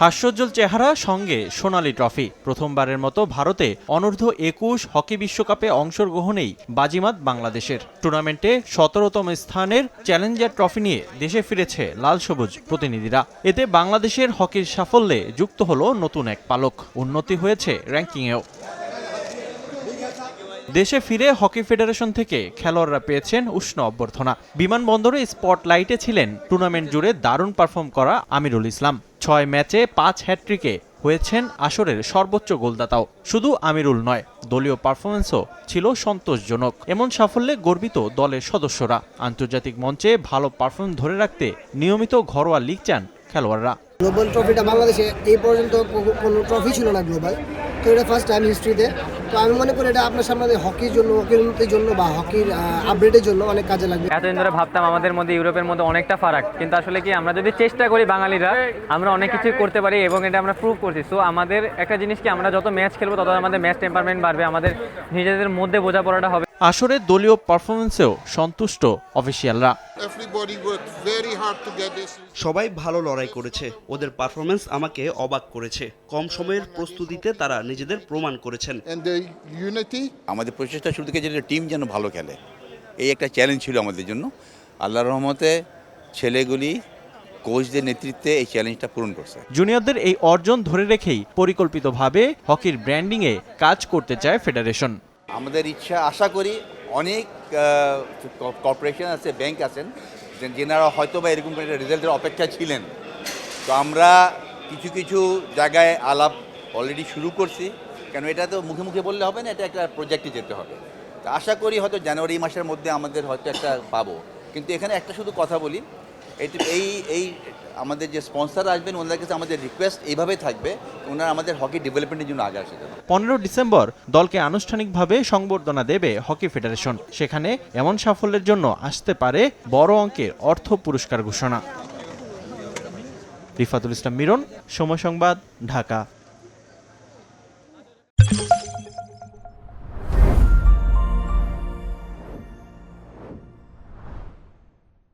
হাস্যোজ্জ্বল চেহারা সঙ্গে সোনালী ট্রফি। প্রথমবারের মতো ভারতে অনূর্ধ্ব-21 হকি বিশ্বকাপে অংশগ্রহণেই বাজিমাত বাংলাদেশের। টুর্নামেন্টে ১৭তম স্থানের চ্যালেঞ্জার ট্রফি নিয়ে দেশে ফিরেছে লাল সবুজ প্রতিনিধিরা। এতে বাংলাদেশের হকির সাফল্যে যুক্ত হলো নতুন এক পালক, উন্নতি হয়েছে র্যাঙ্কিংয়েও। দেশে ফিরে হকি ফেডারেশন থেকে খেলোয়াড়রা পেয়েছেন উষ্ণ অভ্যর্থনা। বিমানবন্দরে স্পটলাইটে ছিলেন টুর্নামেন্ট জুড়ে দারুণ পারফর্ম করা আমিরুল ইসলাম। ৬ ম্যাচে ৫ হ্যাট্রিকে হয়েছেন আসরের সর্বোচ্চ গোলদাতাও। শুধু আমিরুল নয়, দলীয় পারফরম্যান্সও ছিল সন্তোষজনক। এমন সাফল্যে গর্বিত দলের সদস্যরা। আন্তর্জাতিক মঞ্চে ভালো পারফরম্যান্স ধরে রাখতে নিয়মিত ঘরোয়া লিগ চান খেলোয়াড়রা। গ্লোবাল ট্রফিটা বাংলাদেশে এই পর্যন্ত কোনো ট্রফি ছিল না গ্লোবাল, তো এটা ফার্স্ট টাইম হিস্ট্রিতে। তো আমি মনে করি এটা আপনার সামনে হকির জন্য, হকির উন্নতির জন্য বা হকির আপডেটের জন্য অনেক কাজে লাগবে। এতদিন ধরে ভাবতাম আমাদের মধ্যে ইউরোপের মধ্যে অনেকটা ফারাক, কিন্তু আসলে কি আমরা যদি চেষ্টা করি বাঙালিরা, আমরা অনেক কিছুই করতে পারি এবং এটা আমরা প্রুভ করছি। সো আমাদের একটা জিনিস কি, আমরা যত ম্যাচ খেলবো তত আমাদের ম্যাচ টেম্পারমেন্ট বাড়বে, আমাদের নিজেদের মধ্যে বোঝাপড়াটা হবে। আসরে দলীয় পারফরম্যান্সেও সন্তুষ্ট অফিসিয়ালরা। সবাই ভালো লড়াই করেছে, ওদের পারফরমেন্স আমাকে অবাক করেছে। কম সময়ের প্রস্তুতিতে তারা নিজেদের প্রমাণ করেছেন। আমাদের প্রচেষ্টা শুরু থেকে যেটা টিম যেন ভালো খেলে, এই একটা চ্যালেঞ্জ ছিল আমাদের জন্য। আল্লাহর রহমতে ছেলেগুলি কোচদের নেতৃত্বে এই চ্যালেঞ্জটা পূরণ করছে। জুনিয়রদের এই অর্জন ধরে রেখেই পরিকল্পিতভাবে হকির ব্র্যান্ডিংয়ে কাজ করতে চায় ফেডারেশন। আমাদের ইচ্ছা, আশা করি অনেক কর্পোরেশন আছে, ব্যাংক আছেন, যেনারা হয়তো বা এরকম একটা রেজাল্টের অপেক্ষা ছিলেন। তো আমরা কিছু কিছু জায়গায় আলাপ অলরেডি শুরু করছি, কেন এটা তো মুখে মুখে বললে হবে না, এটা একটা প্রজেক্টে যেতে হবে। তো আশা করি হয়তো জানুয়ারি মাসের মধ্যে আমাদের হয়তো একটা পাবো। কিন্তু এখানে একটা শুধু কথা বলি, এই আমাদের যে স্পন্সর আসবেন ওনাদের কাছে আমাদের রিকোয়েস্ট এইভাবে থাকবে, ওনারা আমাদের হকি ডেভেলপমেন্টের জন্য আগে আসে। 15 ডিসেম্বর দলকে আনুষ্ঠানিকভাবে সংবর্ধনা দেবে হকি ফেডারেশন। সেখানে এমন সাফল্যের জন্য আসতে পারে বড় অঙ্কের অর্থ পুরস্কার ঘোষণা। রিফাতুল ইসলাম মিরন, সময় সংবাদ, ঢাকা।